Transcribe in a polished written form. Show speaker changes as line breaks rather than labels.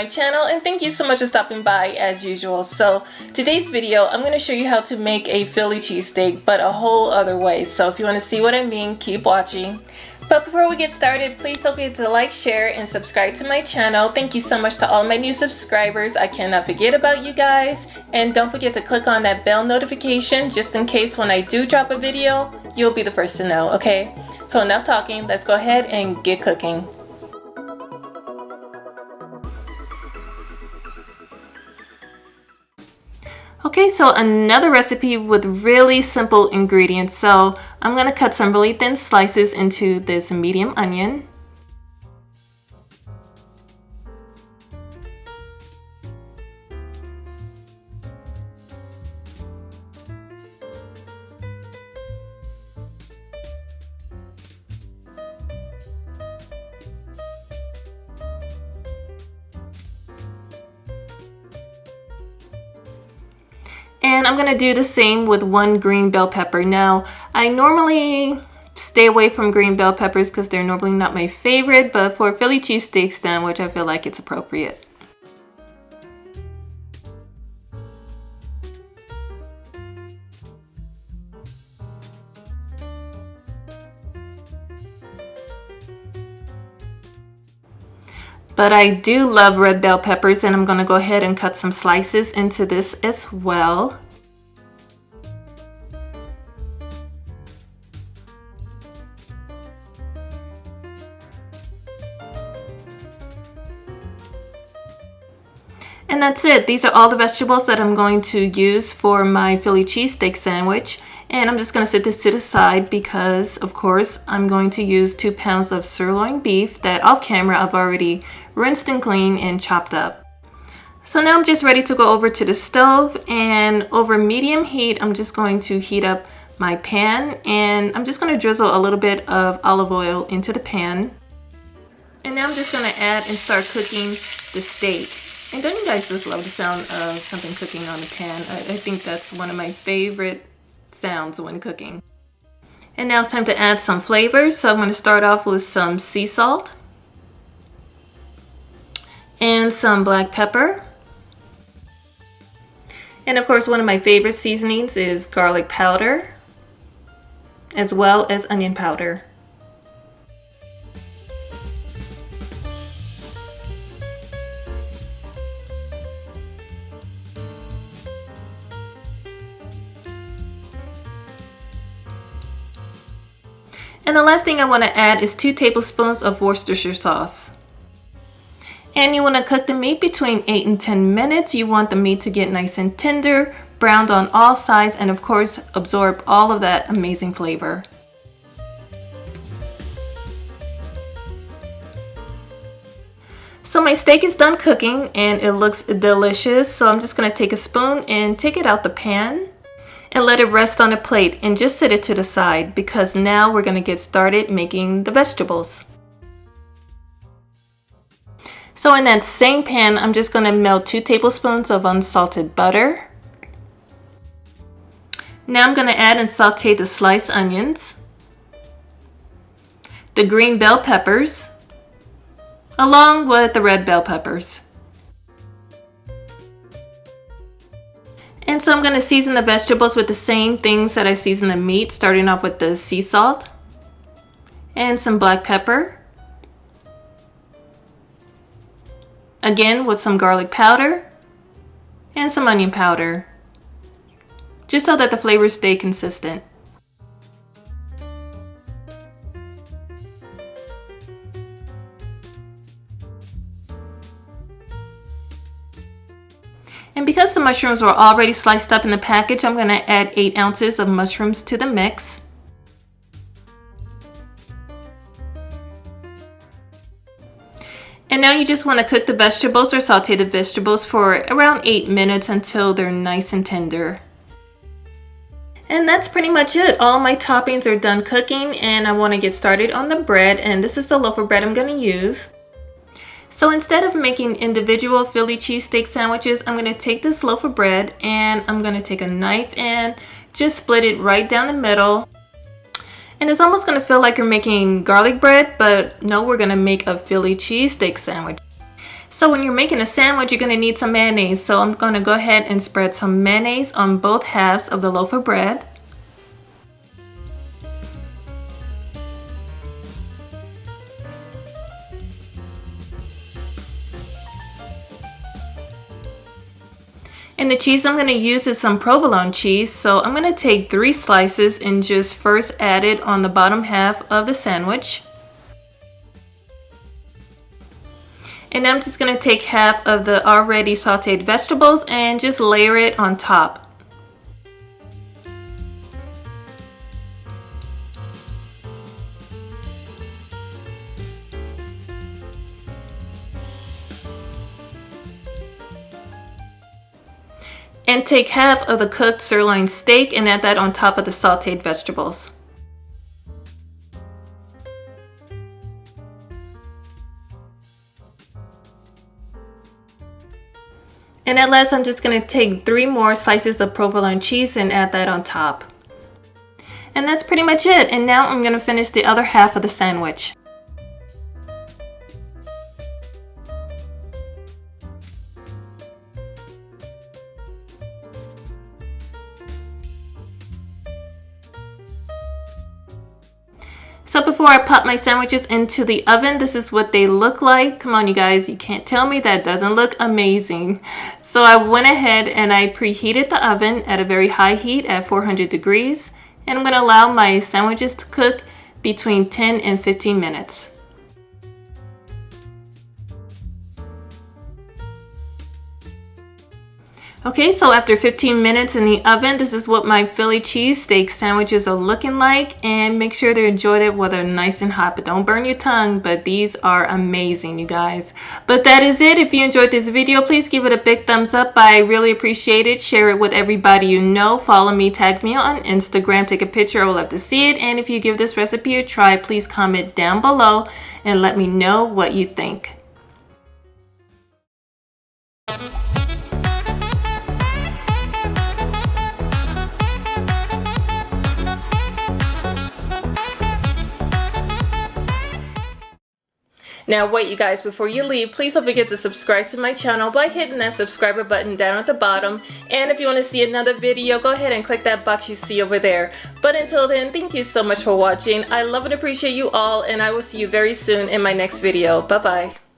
my channel, and thank you so much for stopping by as usual. So today's video, I'm going to show you how to make a Philly cheesesteak, but a whole other way. So if you want to see what I mean, keep watching. But before we get started, please don't forget to like, share, and subscribe to my channel. Thank you so much to all my new subscribers. I cannot forget about you guys. And don't forget to click on that bell notification just in case when I do drop a video, you'll be the first to know, okay? So enough talking, let's go ahead and get cooking. Okay, so another recipe with really simple ingredients. So I'm going to cut some really thin slices into this medium onion. And I'm gonna do the same with one green bell pepper. Now, I normally stay away from green bell peppers because they're normally not my favorite, but for a Philly cheesesteak sandwich, I feel like it's appropriate. But I do love red bell peppers, and I'm going to go ahead and cut some slices into this as well. And that's it. These are all the vegetables that I'm going to use for my Philly cheesesteak sandwich. And I'm just going to set this to the side because, of course, I'm going to use 2 pounds of sirloin beef that off camera I've already rinsed and cleaned and chopped up. So now I'm just ready to go over to the stove, and over medium heat, I'm just going to heat up my pan, and I'm just going to drizzle a little bit of olive oil into the pan. And now I'm just going to add and start cooking the steak. And don't you guys just love the sound of something cooking on the pan? I think that's one of my favorite sounds when cooking. And now it's time to add some flavors. So I'm going to start off with some sea salt and some black pepper. And of course, one of my favorite seasonings is garlic powder, as well as onion powder. And the last thing I want to add is 2 tablespoons of Worcestershire sauce. And you want to cook the meat between 8 and 10 minutes. You want the meat to get nice and tender, browned on all sides, and of course absorb all of that amazing flavor. So my steak is done cooking and it looks delicious. So I'm just going to take a spoon and take it out the pan and let it rest on a plate and just set it to the side, because now we're going to get started making the vegetables. So in that same pan, I'm just going to melt 2 tablespoons of unsalted butter. Now I'm going to add and saute the sliced onions, the green bell peppers, along with the red bell peppers. And so I'm going to season the vegetables with the same things that I season the meat, starting off with the sea salt and some black pepper. Again, with some garlic powder and some onion powder, just so that the flavors stay consistent. And because the mushrooms were already sliced up in the package, I'm going to add 8 ounces of mushrooms to the mix. And now you just want to cook the vegetables or saute the vegetables for around 8 minutes until they're nice and tender. And that's pretty much it. All my toppings are done cooking, and I want to get started on the bread, and this is the loaf of bread I'm going to use. So instead of making individual Philly cheesesteak sandwiches, I'm going to take this loaf of bread and I'm going to take a knife and just split it right down the middle. And it's almost going to feel like you're making garlic bread, but no, we're going to make a Philly cheesesteak sandwich. So when you're making a sandwich, you're going to need some mayonnaise. So I'm going to go ahead and spread some mayonnaise on both halves of the loaf of bread. And the cheese I'm going to use is some provolone cheese. So I'm going to take 3 slices and just first add it on the bottom half of the sandwich. And I'm just going to take half of the already sauteed vegetables and just layer it on top. And take half of the cooked sirloin steak and add that on top of the sauteed vegetables. And at last, I'm just going to take 3 more slices of provolone cheese and add that on top. And that's pretty much it. And now I'm going to finish the other half of the sandwich. So before I pop my sandwiches into the oven, this is what they look like. Come on, you guys, you can't tell me that doesn't look amazing. So I went ahead and I preheated the oven at a very high heat at 400 degrees. And I'm going to allow my sandwiches to cook between 10 and 15 minutes. Okay, so after 15 minutes in the oven, this is what my Philly cheesesteak sandwiches are looking like. And make sure to enjoy it while they're nice and hot, but don't burn your tongue. But these are amazing, you guys. But that is it. If you enjoyed this video, please give it a big thumbs up. I really appreciate it. Share it with everybody you know. Follow me, tag me on Instagram, take a picture. I would love to see it. And if you give this recipe a try, please comment down below and let me know what you think. Now wait, you guys, before you leave, please don't forget to subscribe to my channel by hitting that subscriber button down at the bottom. And if you want to see another video, go ahead and click that box you see over there. But until then, thank you so much for watching. I love and appreciate you all, and I will see you very soon in my next video. Bye-bye.